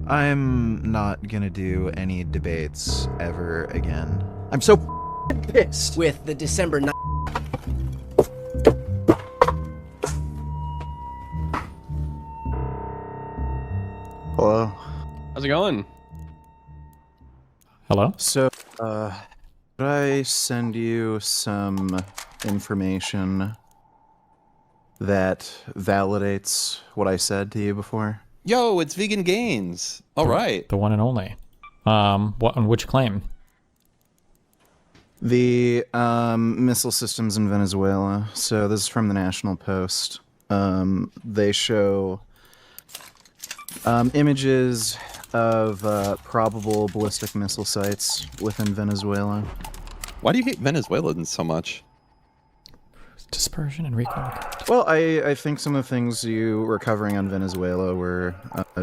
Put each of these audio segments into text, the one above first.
I'm not gonna do any debates ever again. I'm so pissed. With the December 9th. Hello. How's it going? Hello? So, could I send you some information that validates what I said to you before? Yo, it's VeganGains. All right. The one and only. What on which claim? The missile systems in Venezuela. So this is from the National Post. They show images of probable ballistic missile sites within Venezuela. Why do you hate Venezuelans so much? Dispersion and recall. Well, I think some of the things you were covering on Venezuela were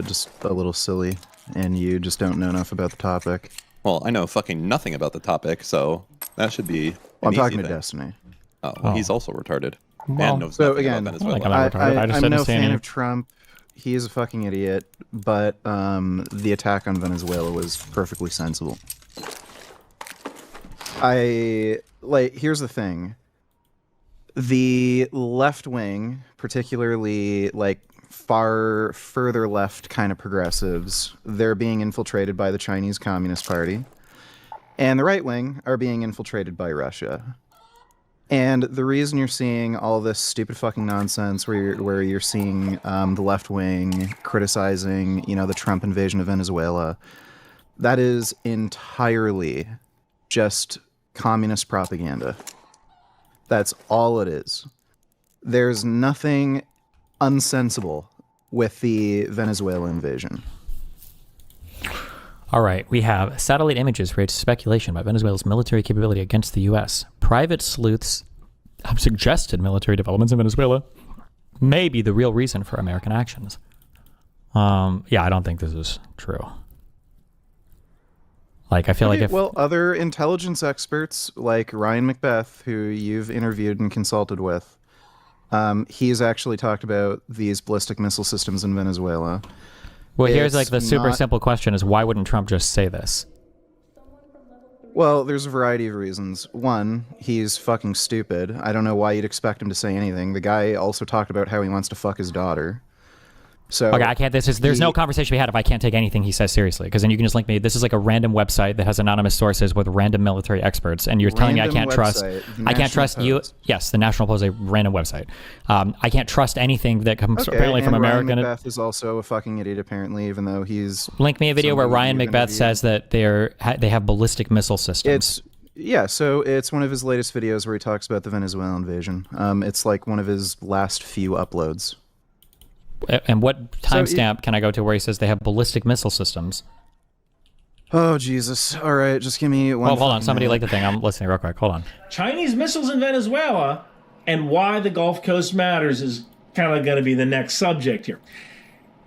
just a little silly, and you just don't know enough about the topic. Well, I know fucking nothing about the topic, so that should be. Well, I'm an talking easy about thing. Destiny. Oh, well, he's also retarded. Well, and knows so nothing again, about I don't think Venezuela. I'm retarded. I just I'm didn't no see fan any. of Trump. He is a fucking idiot, but the attack on Venezuela was perfectly sensible. Here's the thing. The left wing, particularly further left kind of progressives, they're being infiltrated by the Chinese Communist Party. And the right wing are being infiltrated by Russia. And the reason you're seeing all this stupid fucking nonsense where you're seeing the left wing criticizing, the Trump invasion of Venezuela, that is entirely just communist propaganda. That's all it is. There's nothing unsensible with the Venezuela invasion. All right, we have satellite images raise speculation about Venezuela's military capability against the U.S. Private sleuths have suggested military developments in Venezuela may be the real reason for American actions. Yeah, I don't think this is true. I feel like if... Well, other intelligence experts like Ryan Macbeth, who you've interviewed and consulted with, he's actually talked about these ballistic missile systems in Venezuela. Well, here's It's the super not- simple question is why wouldn't Trump just say this? Well, there's a variety of reasons. One, he's fucking stupid. I don't know why you'd expect him to say anything. The guy also talked about how he wants to fuck his daughter. So Okay, I can't. There's no conversation to be had if I can't take anything he says seriously. Because then you can just link me. This is like a random website that has anonymous sources with random military experts, and you're telling me I Random can't trust. website, the I can't National trust you. Post. Yes, the National Post is a random website. I can't trust anything that comes apparently from and Ryan American. Macbeth is also a fucking idiot, apparently, even though he's... Link me a video where somebody Ryan you've Macbeth interviewed. says that they have ballistic missile systems. So it's one of his latest videos where he talks about the Venezuelan invasion. It's like one of his last few uploads. And what timestamp can I go to where he says they have ballistic missile systems? Oh, Jesus. All right, just give me one... Oh, hold on. fucking Somebody minute. like the thing. I'm listening real quick. Hold on. Chinese missiles in Venezuela and why the Gulf Coast matters is kind of going to be the next subject here.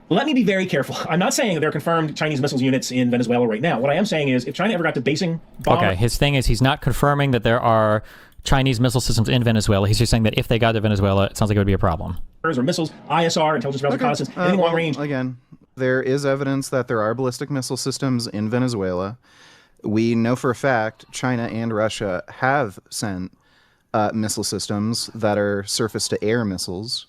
Let me be very careful. I'm not saying there are confirmed Chinese missiles units in Venezuela right now. What I am saying is if China ever got to basing bomb... Okay, his thing is he's not confirming that there are Chinese missile systems in Venezuela. He's just saying that if they got to Venezuela, it sounds like it would be a problem. or missiles, ISR, intelligence surveillance reconnaissance, anything long range. Again, there is evidence that there are ballistic missile systems in Venezuela. We know for a fact China and Russia have sent missile systems that are surface-to-air missiles.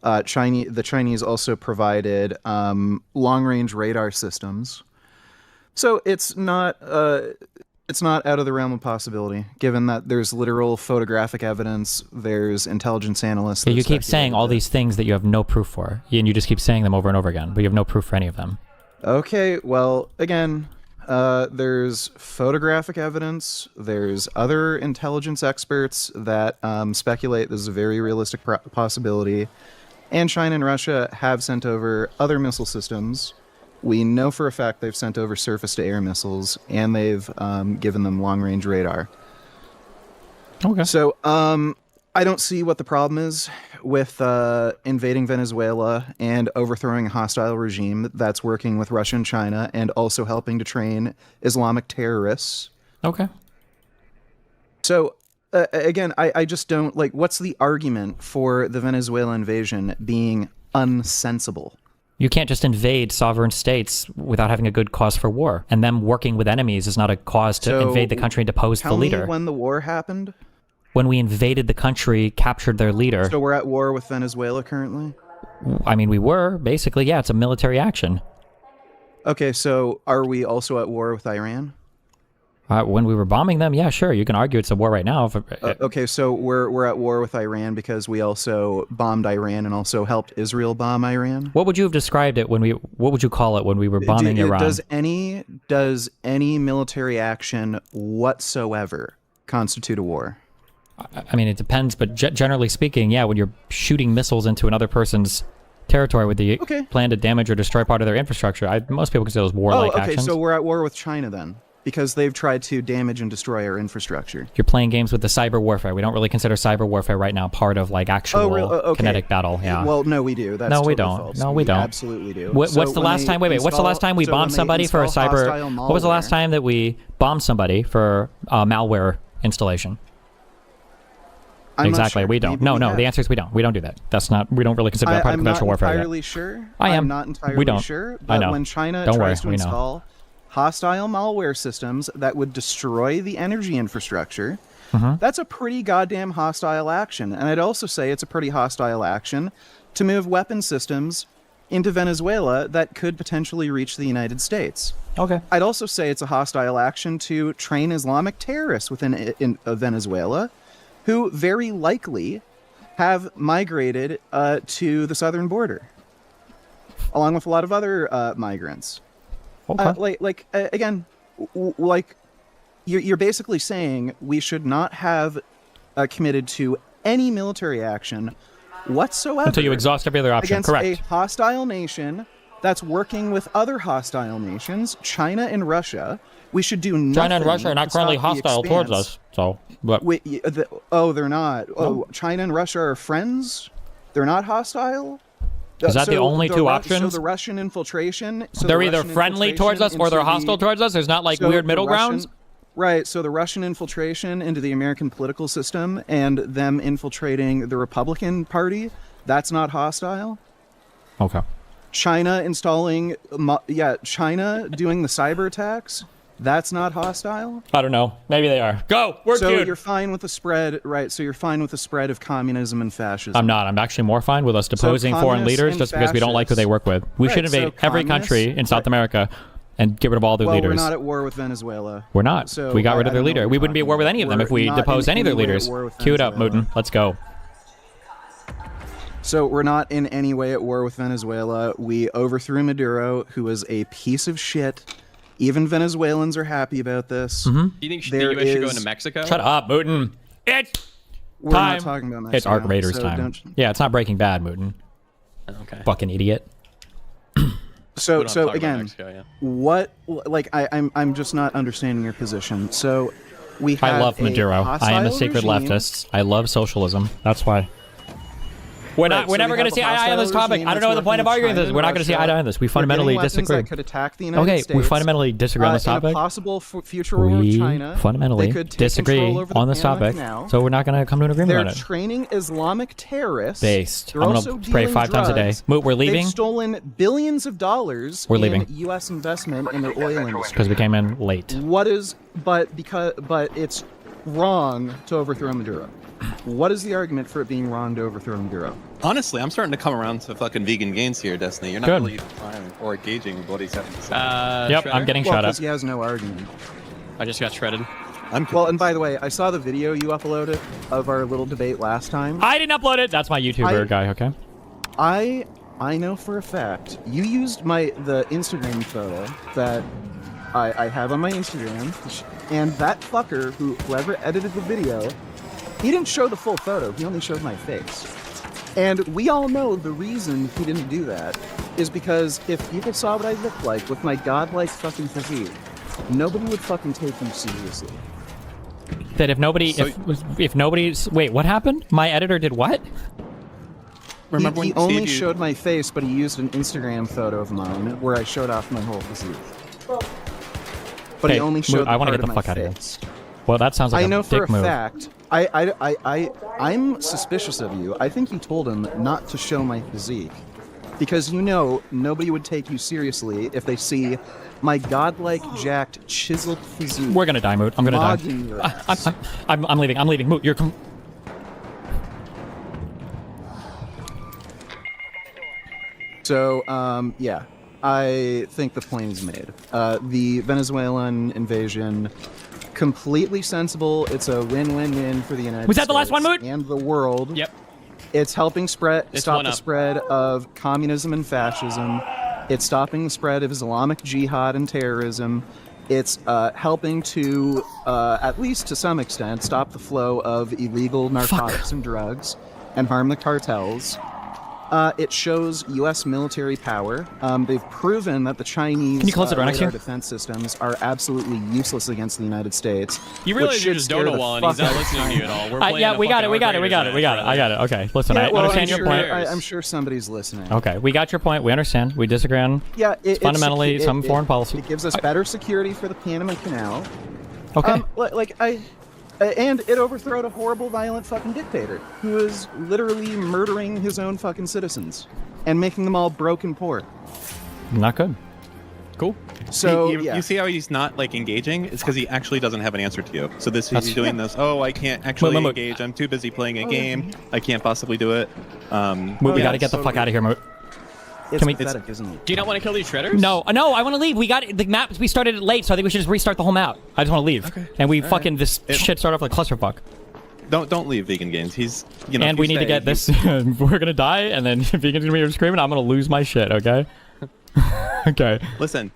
The Chinese also provided long-range radar systems. So it's not out of the realm of possibility, given that there's literal photographic evidence, there's intelligence analysts. Yeah, that you keep saying all speculated these things that you have no proof for, and you just keep saying them over and over again, but you have no proof for any of them. Okay, well, again, there's photographic evidence, there's other intelligence experts that speculate this is a very realistic possibility, and China and Russia have sent over other missile systems. We know for a fact they've sent over surface-to-air missiles, and they've given them long-range radar. Okay. So, I don't see what the problem is with invading Venezuela and overthrowing a hostile regime that's working with Russia and China and also helping to train Islamic terrorists. Okay. So, again, I just don't, what's the argument for the Venezuela invasion being unsensible? You can't just invade sovereign states without having a good cause for war. And them working with enemies is not a cause to invade the country and depose the leader. Tell me when the war happened. When we invaded the country, captured their leader. So we're at war with Venezuela currently? I mean, we were, basically, yeah, it's a military action. Okay, so are we also at war with Iran? When we were bombing them, yeah, sure. You can argue it's a war right now. Okay, so we're at war with Iran because we also bombed Iran and also helped Israel bomb Iran. What would you have described it when we? What would you call it when we were bombing Iran? Does any military action whatsoever constitute a war? I mean, it depends, but generally speaking, yeah. When you're shooting missiles into another person's territory with the plan to damage or destroy part of their infrastructure, most people consider those warlike actions. So we're at war with China then. Because they've tried to damage and destroy our infrastructure. You're playing games with the cyber warfare. We don't really consider cyber warfare right now part of like actual kinetic battle. Yeah. Well, no, we do. That's no, we totally don't. False. No, we don't. Absolutely do. What's the last time? Wait. What's the last time we bombed somebody for a cyber? What was the last time that we bombed somebody for malware installation? Exactly. We don't. No. The answer is we don't. We don't do that. That's not. We don't really consider that part of conventional warfare. I'm not entirely sure. I am. I'm not entirely sure. But I know. When China don't tries worry, to install hostile malware systems that would destroy the energy infrastructure, that's a pretty goddamn hostile action. And I'd also say it's a pretty hostile action to move weapon systems into Venezuela that could potentially reach the United States. Okay. I'd also say it's a hostile action to train Islamic terrorists within Venezuela, who very likely have migrated to the southern border, along with a lot of other migrants. Okay. Again, you're basically saying we should not have committed to any military action whatsoever until you exhaust every other option. Against correct. A hostile nation that's working with other hostile nations, China and Russia. We should do nothing. China and Russia are not currently hostile towards us. So, but they're not. Oh, China and Russia are friends. They're not hostile. Is that the only two options? So the Russian infiltration. They're either friendly towards us or they're hostile towards us. There's not like weird middle grounds. Right. So the Russian infiltration into the American political system and them infiltrating the Republican Party, that's not hostile. Okay. China installing, China doing the cyber attacks. That's not hostile? I don't know. Maybe they are. Go! We're So cute. you're fine with the spread, right? So you're fine with the spread of communism and fascism. I'm not. I'm actually more fine with us deposing foreign leaders just because we don't like who they work with. We should invade every country in South America and get rid of all their leaders. We're not at war with Venezuela. We're not. So we got rid of their leader. We wouldn't be at war with any of them if we deposed any of their leaders. Cue it up, Mutin. Let's go. So we're not in any way at war with Venezuela. We overthrew Maduro, who was a piece of shit. Even Venezuelans are happy about this. Do you think the U.S. should go into Mexico? Shut up, Mutin. It's We're time. not talking about Mexico. It's Arc Raiders so time. Yeah, it's not Breaking Bad, Mutin. Okay. Fucking idiot. So again, Mexico, what? Like I'm just not understanding your position. So we have I love Maduro. I am a sacred leftist. I love socialism. That's why. We're never going to see eye to eye on this topic. I don't know the point of arguing this. We're not going to see eye to eye on this. We fundamentally disagree. That could attack the United States. We fundamentally disagree on this topic. In a possible future war with China, fundamentally disagree on this topic. So we're not going to come to an agreement on it. They're training Islamic terrorists. Based. I'm going to pray 5 times a day. Moot, we're leaving. They've stolen billions of dollars in U.S. investment in their oil industry. Because we came in late. But it's wrong to overthrow Maduro. What is the argument for it being wrong to overthrow Maduro? Honestly, I'm starting to come around to fucking VeganGains here, Destiny. You're not really trying or engaging with what he's having to say. Yep, I'm getting shut up. He has no argument. I just got shredded. Well, and by the way, I saw the video you uploaded of our little debate last time. I didn't upload it. That's my YouTuber guy, okay? I know for a fact you used the Instagram photo that I have on my Instagram, and that fucker whoever edited the video, he didn't show the full photo. He only showed my face. And we all know the reason he didn't do that is because if people saw what I looked like with my godlike fucking physique, nobody would fucking take me seriously. That if nobody's... Wait, what happened? My editor did what? Remember he only showed my face, but he used an Instagram photo of mine where I showed off my whole physique. But he only showed I want to get the fuck out of here. Well, that sounds like a dick move. I know for a fact. I'm suspicious of you. I think you told him not to show my physique. Because you know nobody would take you seriously if they see my godlike, jacked, chiseled physique. We're gonna die, Moot. I'm gonna mogging die. your ass. I'm leaving. I'm leaving. Moot, you're. So, yeah, I think the point is made. The Venezuelan invasion, completely sensible. It's a win-win-win for the United States. Was that the last one, Moot? And the world. Yep. It's helping stop one the up. spread of communism and fascism. It's stopping the spread of Islamic jihad and terrorism. It's helping to, at least to some extent, stop the flow of illegal narcotics and drugs and harm the cartels. It shows U.S. military power. They've proven that the Chinese Can you close the door next radar to you? defense systems are absolutely useless against the United States. You which realize you should just scare don't know the Wall and he's fuck not out of listening to you at all. We're playing Yeah, a we got it. fucking We got it. Arc Raiders match I got it. Okay, listen. I well, understand I'm your sure, point. I'm sure somebody's listening. Okay, we got your point. We understand. We disagree on. Yeah, it's fundamentally some foreign policy. It gives us better security for the Panama Canal. Okay. And it overthrowed a horrible, violent fucking dictator who is literally murdering his own fucking citizens and making them all broke and poor. Not good. Cool. So you see how he's not like engaging? It's because he actually doesn't have an answer to you. So he's doing this. Oh, I can't actually engage. I'm too busy playing a game. I can't possibly do it. We got to get the fuck out of here, Moot. It's we- pathetic, isn't it? Do you not want to kill these shredders? No, I want to leave. We got the map. We started it late, so I think we should just restart the whole map. I just want to leave. Okay. And we fucking this shit started off like clusterfuck. Don't leave VeganGains. He's and And we need to get this. We're gonna die, and then if Vegan's gonna be here screaming, I'm gonna lose my shit. Okay. Okay. Listen.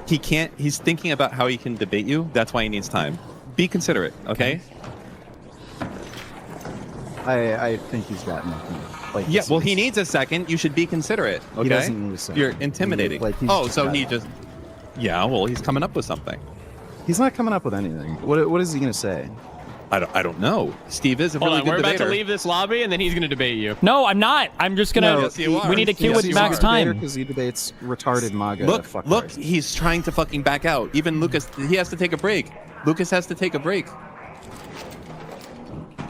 He can't. He's thinking about how he can debate you. That's why he needs time. Be considerate. Okay. I think he's got nothing. Like, Yeah. Well, he needs a second. You should be considerate. Okay. He doesn't need a second. You're intimidating. He's just. Yeah. Well, he's coming up with something. He's not coming up with anything. What is he gonna say? I don't know. Steve is a Hold really on, good we're debater. about to leave this lobby, and then he's going to debate you. No, I'm not. I'm just gonna. No, Yes, you are. We need to queue with you max are. time. Because he debates retarded MAGA. Look, fucktards. he's trying to fucking back out. Even Lucas, he has to take a break. Lucas has to take a break.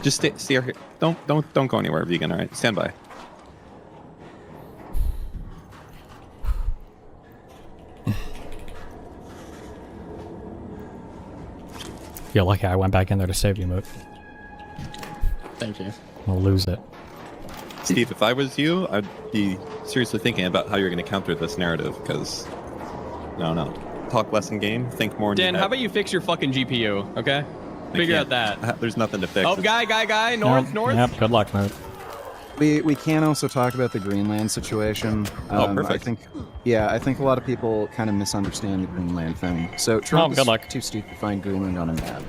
Just stay here. Don't go anywhere, Vegan. All right, stand by. You're lucky I went back in there to save you, Moot. Thank you. We'll lose it. Steve, if I was you, I'd be seriously thinking about how you're going to counter this narrative. Because no, talk less in game, think more. In Dan, your how head. about you fix your fucking GPU? Okay. I Figure out can't. that. There's nothing to fix. Oh, guy, north. Yep. Good luck, Moot. We can also talk about the Greenland situation. Perfect. I think a lot of people kind of misunderstand the Greenland thing. So Trump good is luck. too stupid to find Greenland on a map.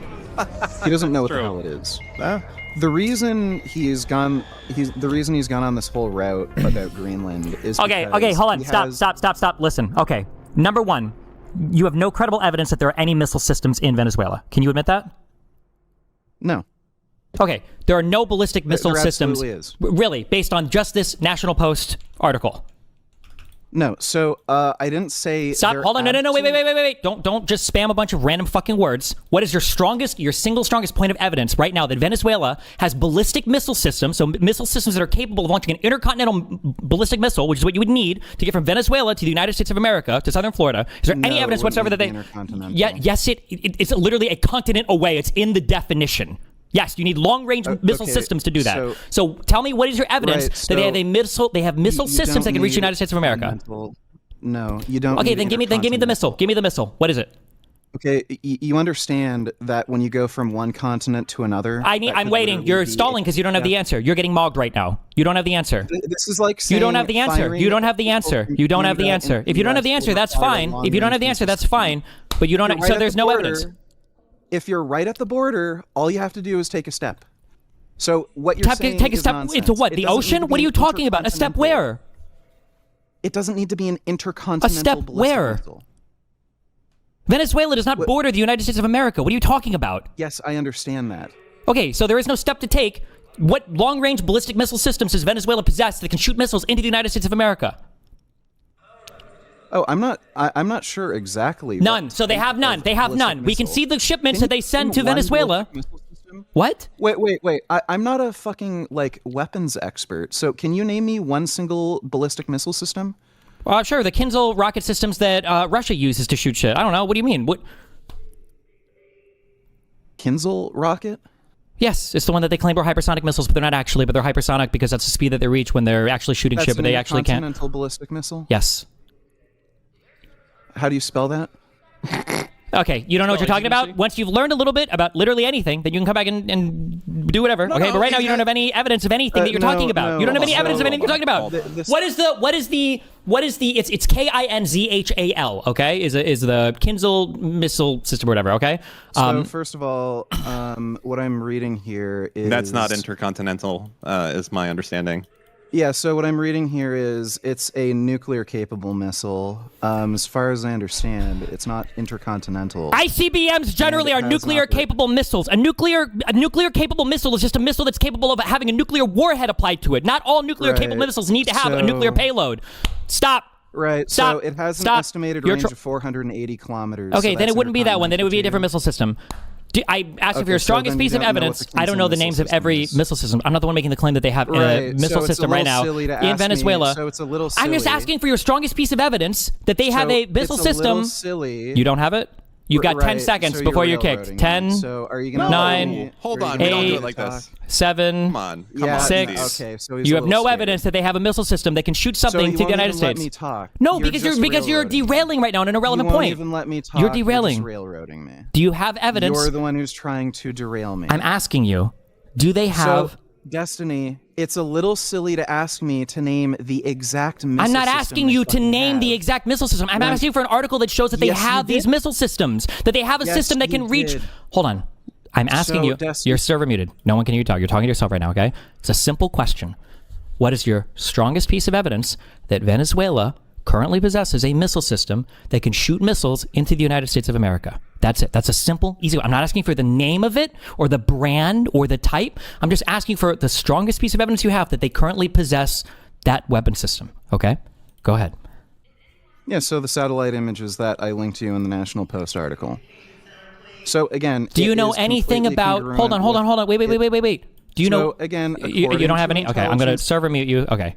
He doesn't know what the hell it is. Ah, The reason he's gone on this whole route about Greenland is Okay, because hold on. he Stop. Listen. Okay. Number one, you have no credible evidence that there are any missile systems in Venezuela. Can you admit that? No. Okay. There are no ballistic missile there systems. absolutely is. Really, based on just this National Post article. No. So I didn't say. Stop. there Hold on. No. Wait. absolutely- Don't just spam a bunch of random fucking words. What is your single strongest point of evidence right now that Venezuela has ballistic missile systems, so missile systems that are capable of launching an intercontinental ballistic missile, which is what you would need to get from Venezuela to the United States of America to southern Florida? Is there any No, evidence it whatsoever that wouldn't they? be intercontinental. Yeah. Yes. It's literally a continent away. It's in the definition. Yes, you need long-range missile okay, systems to do that. So tell me, what is your evidence Right, that they have so a missile? They have missile You systems that don't can reach the need United States of America. No, you don't. Okay, need then give me the missile. Give me the missile. What is it? Okay, you understand that when you go from one continent to another. I'm waiting. You're stalling because you don't have the answer. You're getting mogged right now. You don't have the answer. This is like saying You don't have the answer. firing You don't have the answer. You don't have the Canada answer. and If you don't have the US answer, will that's require fine. long If you don't have the range answer, that's missiles. fine. But you don't. You're right So at there's the no border. evidence. If you're right at the border, all you have to do is take a step. So what you're saying Take a is step nonsense. into what? It The doesn't need ocean? to What are be you an talking about? A step intercontinental- where? It doesn't need to be an intercontinental. A step ballistic where? missile. Venezuela does not border the United States of America. What are you talking about? Yes, I understand that. Okay, so there is no step to take. What long-range ballistic missile systems does Venezuela possess that can shoot missiles into the United States of America? Oh, I'm not sure exactly. None. what So they type have none. of They have ballistic none. We can missile. see the shipments Can that they you send name to one Venezuela. ballistic missile system system? What? Wait. I'm not a fucking like weapons expert. So can you name me one single ballistic missile system? Sure. The Kinzhal rocket systems that Russia uses to shoot shit. I don't know. What do you mean? What? Kinzhal rocket? Yes, it's the one that they claim are hypersonic missiles, but they're not actually. But they're hypersonic because that's the speed that they reach when they're actually shooting shit, but they actually can't. Intercontinental ballistic missile? Yes. How do you spell that? Okay, you don't know what you're talking about? Once you've learned a little bit about literally anything, then you can come back and do whatever. Okay, but right now you don't have any evidence of anything that you're talking about. You don't have any evidence of anything you're talking about. What is the it's Kinzhal, okay? Is the Kinzhal missile system or whatever, okay? So first of all, what I'm reading here is That's not intercontinental, is my understanding. Yeah, so what I'm reading here is it's a nuclear-capable missile. As far as I understand, it's not intercontinental. ICBMs generally are nuclear-capable missiles. A nuclear-capable missile is just a missile that's capable of having a nuclear warhead applied to it. Not all nuclear-capable missiles need to have a nuclear payload. Stop. Right, Stop. so it has an Stop. estimated range of 480 kilometers. Okay, so then that's it wouldn't be that one. Then it would be a different missile system. I asked you for your strongest piece of evidence. I don't know the names of every missile system. I'm not the one making the claim that they have a missile system right now in Venezuela. So it's a little silly. I'm just asking for your strongest piece of evidence that they have a missile system. Silly. You don't have it? You've got 10 seconds before you're kicked. 10, so are you gonna 9, Hold on, 8, we don't do it like this. 7, Come on, Yeah, 6. Okay, so he's You a have no little evidence that they have a missile system that can shoot So something you to the won't United even States. Let me talk. No, because you're derailing right now on an irrelevant you won't point. even let me talk. You're derailing. You're just railroading me. Do you have evidence? You're the one who's trying to derail me. I'm asking you. Do they have? So, Destiny, it's a little silly to ask me to name the exact missile I'm not system asking they you to fucking name have. the exact missile system. I'm asking you for an article that shows that they Yes, you have these did. missile systems. That they have a Yes, system that you can reach. did. Hold on. I'm asking So, you. Destiny- Your server muted. No one can hear you talk. You're talking to yourself right now, okay? It's a simple question. What is your strongest piece of evidence that Venezuela currently possesses a missile system that can shoot missiles into the United States of America? That's it. That's a simple, easy one. I'm not asking for the name of it or the brand or the type. I'm just asking for the strongest piece of evidence you have that they currently possess that weapon system. Okay? Go ahead. Yeah, so the satellite images that I linked to you in the National Post article. So again, Do you it know is anything completely about... Hold on. congruent with- Wait. Do you know... again, You don't have any? Okay, I'm going to server mute you. Okay.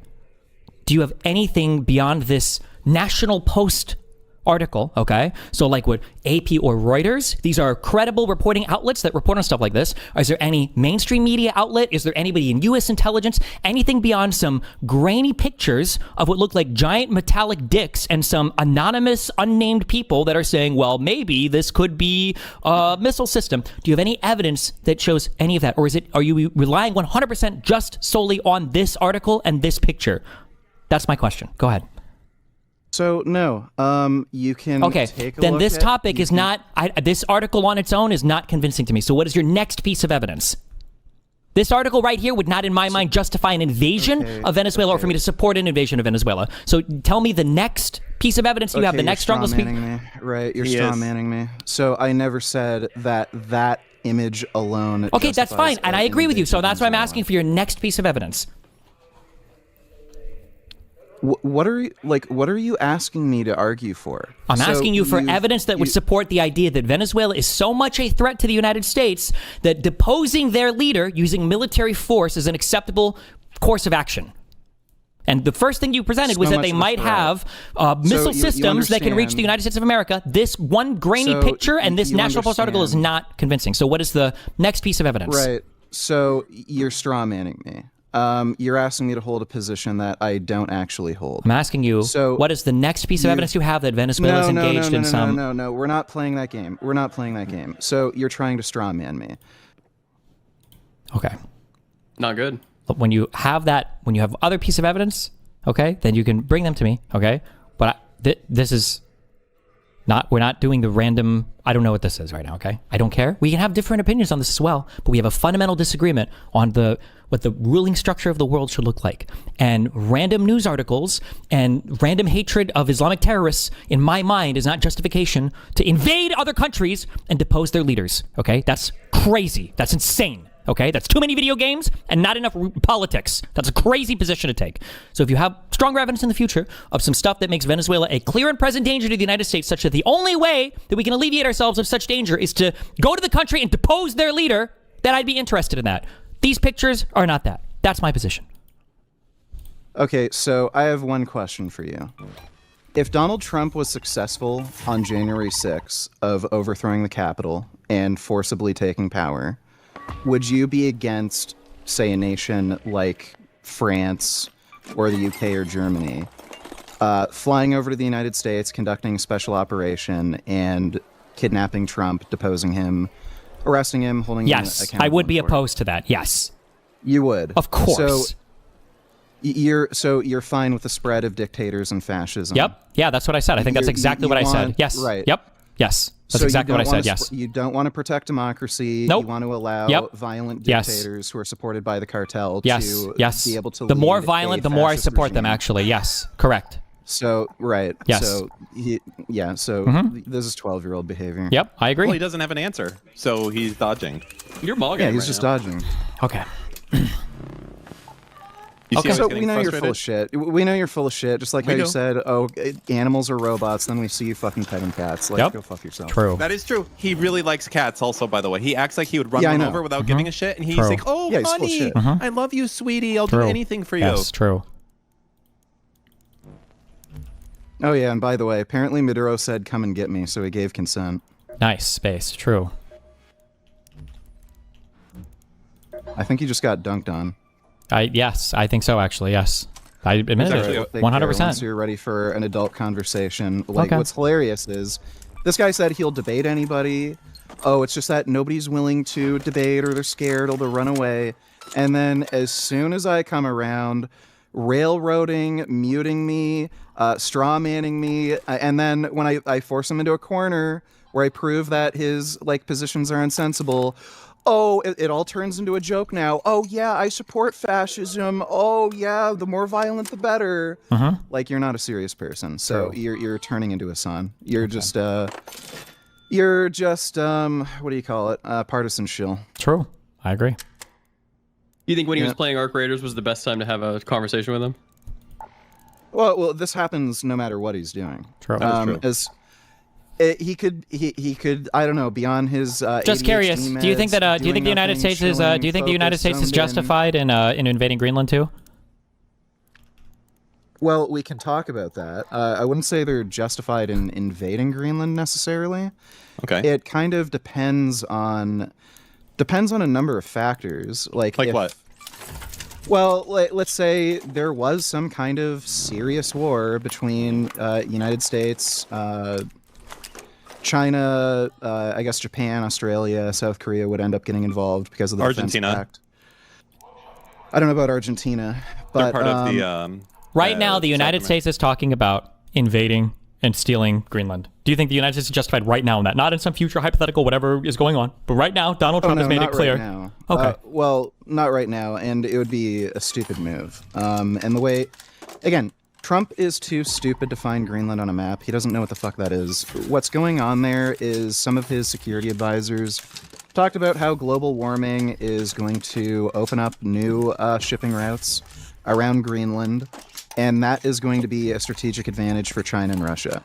Do you have anything beyond this National Post article, okay? So like what AP or Reuters, these are credible reporting outlets that report on stuff like this. Is there any mainstream media outlet? Is there anybody in U.S. intelligence? Anything beyond some grainy pictures of what look like giant metallic dicks and some anonymous, unnamed people that are saying, well, maybe this could be a missile system. Do you have any evidence that shows any of that? Or are you relying 100% just solely on this article and this picture? That's my question. Go ahead. So no, you can. Okay, take a then look this at- topic you is can- not. This article on its own is not convincing to me. So what is your next piece of evidence? This article right here would not, in my mind, justify an invasion of Venezuela or for me to support an invasion of Venezuela. So tell me the next piece of evidence you have. The next strongest piece. Me. Right, you're He straw is. manning me. So I never said that image alone. Okay, that's fine, justifies and I an agree with you. So invasion of that's why I'm Venezuela. asking for your next piece of evidence. What are you asking me to argue for? I'm So asking you for you- evidence that would you- support the idea that Venezuela is so much a threat to the United States that deposing their leader using military force is an acceptable course of action. And the first thing you presented was So that they much of a might threat. have missile you systems that can reach the understand- United States of America. This one grainy So picture and this you National Post article is understand. not convincing. So what is the next piece of evidence? Right. So you're straw manning me. You're asking me to hold a position that I don't actually hold. I'm asking you, So what is the next piece of evidence you have that Venezuela is engaged in some... No. We're not playing that game. We're not playing that game. So you're trying to straw man me. Okay. Not good. But when you have that, when you have other piece of evidence, okay, then you can bring them to me, okay? But this is not, we're not doing the random, I don't know what this is right now, okay? I don't care. We can have different opinions on this as well, but we have a fundamental disagreement on what the ruling structure of the world should look like. And random news articles and random hatred of Islamic terrorists, in my mind, is not justification to invade other countries and depose their leaders, okay? That's crazy. That's insane. Okay, that's too many video games and not enough politics. That's a crazy position to take. So if you have stronger evidence in the future of some stuff that makes Venezuela a clear and present danger to the United States, such that the only way that we can alleviate ourselves of such danger is to go to the country and depose their leader, then I'd be interested in that. These pictures are not that. That's my position. Okay, so I have one question for you. If Donald Trump was successful on January 6th of overthrowing the Capitol and forcibly taking power, would you be against, say, a nation like France or the UK or Germany flying over to the United States, conducting a special operation, and kidnapping Trump, deposing him, arresting him, holding him accountable? Yes, I would be opposed to that. Yes. You would? Of course. So you're fine with the spread of dictators and fascism? Yep. Yeah, that's what I said. I think that's exactly what I said. Yes. Right. Yep. Yes. That's exactly what I said. Yes. You don't want to protect democracy. Nope. You want to allow violent dictators who are supported by the cartel to be able to The more lead violent, a the more I fascist support them, regime. actually. Yes. Correct. So, right. Yes. So, this is 12-year-old behavior. Yep. I agree. Well, he doesn't have an answer, so he's dodging. You're mogging. Yeah, he's right just now. dodging. Okay. You see how So he's we know getting you're full of shit. We know you're full of shit. Just like how you said, animals are robots. Then we see you fucking petting cats. Like, go fuck yourself. True. That is true. He really likes cats also, by the way. He acts like he would run Yeah, I one know. over without giving a shit, and he's True. like, oh, Yeah, he's full of honey, shit. I love you, sweetie. I'll do anything for you. Yes. True. Oh, yeah, and by the way, apparently Maduro said, come and get me, so he gave consent. Nice. Space. True. I think he just got dunked on. Yes, I think so, actually. Yes. I admit actually it. a- 100%. Once you're ready for an adult conversation. Like, Okay. what's hilarious is this guy said he'll debate anybody. Oh, it's just that nobody's willing to debate, or they're scared, or they'll run away. And then as soon as I come around, railroading, muting me, straw manning me, and then when I force him into a corner where I prove that his positions are unsensible, oh, it all turns into a joke now. Oh yeah, I support fascism. Oh yeah, the more violent the better. Like, you're not a serious person, so you're turning into a son. You're just what do you call it? Partisan shill. True. I agree. You think when he was playing Arc Raiders was the best time to have a conversation with him? Well, this happens no matter what he's doing. True. He could I don't know, be on his Just ADHD curious. Do you think meds, that? Do you think the doing United nothing, States is? chilling, Do you think the United focused, States is zoned in? justified in invading Greenland too? Well, we can talk about that. I wouldn't say they're justified in invading Greenland necessarily. Okay. It kind of depends on a number of factors. Like what? Well, let's say there was some kind of serious war between United States, China, I guess Japan, Australia, South Korea would end up getting involved because of the Argentina. Defense Pact. I don't know about Argentina, but They're part of the. Right now, the South United America. States is talking about invading and stealing Greenland. Do you think the United States is justified right now in that? Not in some future hypothetical whatever is going on, but right now, Donald Trump has made it clear. Right now. Okay. Well, not right now, and it would be a stupid move. And the way, again, Trump is too stupid to find Greenland on a map. He doesn't know what the fuck that is. What's going on there is some of his security advisors talked about how global warming is going to open up new shipping routes around Greenland, and that is going to be a strategic advantage for China and Russia.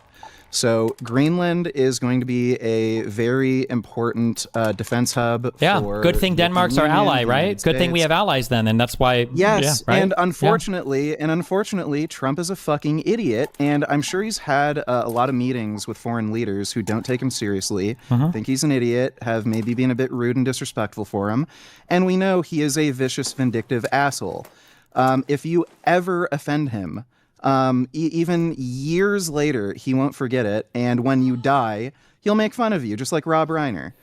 So Greenland is going to be a very important defense hub. Yeah, for good thing the Denmark's our Union, ally, the right? United Good thing we States. have allies then, and that's why. Yes, yeah, right? and unfortunately, Trump is a fucking idiot, and I'm sure he's had a lot of meetings with foreign leaders who don't take him seriously, think he's an idiot, have maybe been a bit rude and disrespectful for him, and we know he is a vicious, vindictive asshole. If you ever offend him, even years later, he won't forget it, and when you die, he'll make fun of you, just like Rob Reiner.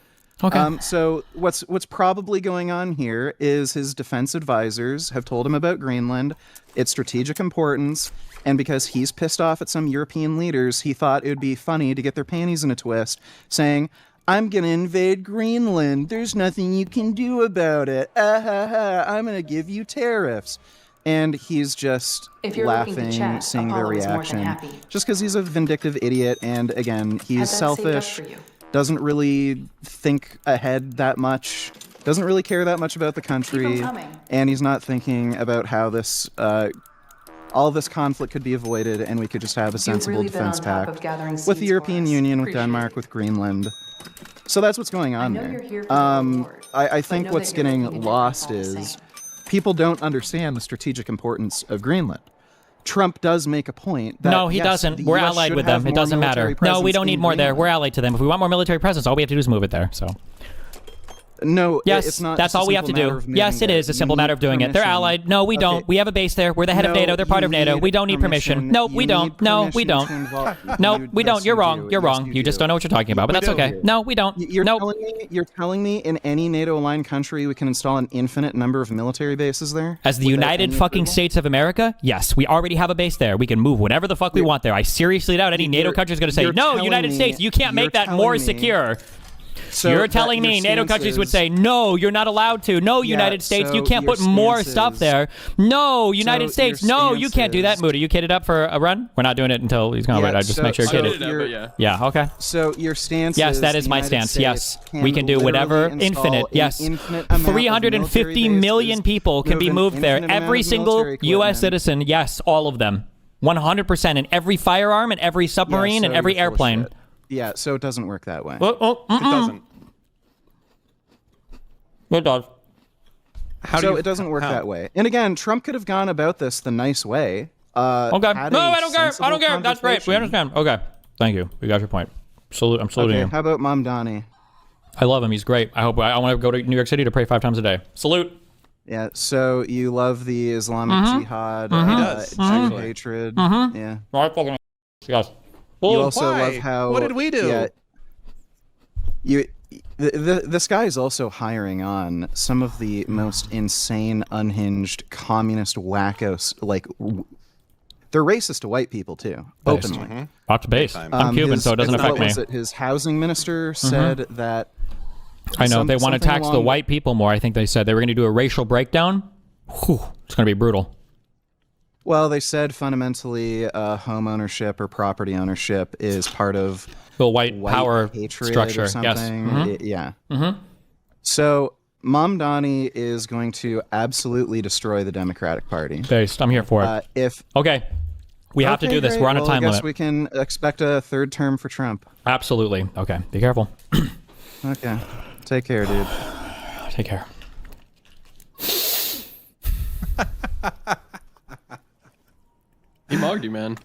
Okay. So what's probably going on here is his defense advisors have told him about Greenland, its strategic importance, and because he's pissed off at some European leaders, he thought it would be funny to get their panties in a twist, saying, I'm gonna invade Greenland. There's nothing you can do about it. I'm gonna give you tariffs. And he's just If you're looking to laughing, chat, seeing their Apollo is more than reaction. happy. Just because he's a vindictive idiot, and again, he's Had that saved up selfish, for you. doesn't really think ahead that much, doesn't really care that much about the country, coming. and he's not thinking about how this all this conflict could be avoided, and we could just have a sensible really been on defense top pact of gathering with seeds the for European us. Union, with Appreciate Denmark, it. with Greenland. So that's what's going on know there. you're here for the reward, I but think know what's that you're getting looking at it lost all the is same. people don't understand the strategic importance of Greenland. Trump does make a point that No, he yes, doesn't. the We're US allied should with have them. It more doesn't matter. military No, we presence don't need in more there. We're Greenland. allied to them. If we want more military presence, all we have to do is move it there. So. No, Yes, it's not. that's just a all we have to simple matter do. of moving Yes, it there. is a You simple matter need of doing it. They're permission. allied. No, we don't. Okay. We have a base there. We're the head of No, NATO. They're part you of NATO. need We don't need permission. No, You we don't. need No, we permission don't. to involve- No, you- we don't. yes, You're you wrong. do. You're Yes, wrong. You just don't know what you're talking about, but that's do. okay. No, we don't. You're Nope. telling me in any NATO-aligned country we can install an infinite number of military bases there? As the without United any fucking approval? States of America, yes, we already have a base there. We can move whenever the fuck we want there. I seriously doubt any NATO You're- country is going to say, you're no, telling United me- States, you can't you're make that telling more me- secure. So You're that telling me your NATO stance countries would is- say, no, you're not allowed to. No, Yeah, United States, you so can't your put more stance stuff is- there. No, United your States, no, you stance can't do that. is- Moody, you kitted up for a run? We're not doing it until he's gone. Yeah, Wait, I just so- make sure you're so kitted. you're- Yeah, okay. So your stance Yes, is that is the my United stance. Yes, States we can do literally whatever. install Infinite. an Yes. infinite amount of 350 military million bases, people can be move an moved there. infinite amount Every of single military U.S. equipment. citizen. Yes, all of them. 100%. And every firearm and every submarine so and every you're full of airplane. shit. Yeah, so it doesn't work that way. It doesn't. It does. So it doesn't work that way. And again, Trump could have gone about this the nice way. Okay. had No, a I don't care. I sensible don't care. That's great. We conversation. understand. Okay. Thank you. We got your point. I'm saluting Okay, you. how about Mamdani? I love him. He's great. I want to go to New York City to pray 5 times a day. Salute. Yeah, so you love the Islamic Mm-hmm. Jihad, does, Jew actually. hatred. Yeah. Yes. You also why? love how. What did we do? Yeah, this guy is also hiring on some of the most insane, unhinged, communist wackos. Like, they're racist to white people too, Based. openly. Off to base. time. I'm Cuban, so it doesn't affect what me. was it? His housing minister said that. I know. If they want to something tax the along- white people more, I think they said they were going to do a racial breakdown. Whew, it's going to be brutal. Well, they said fundamentally, home ownership or property ownership is part of The white power hatred structure. or Yes. something. Yeah. So Mamdani is going to absolutely destroy the Democratic Party. Based. I'm here for it. If Okay. We have to Okay, do this. great. We're on a Well, time I guess limit. we can expect a third term for Trump. Absolutely. Okay. Be careful. Okay. Take care, dude. Take care. He mogged you, man.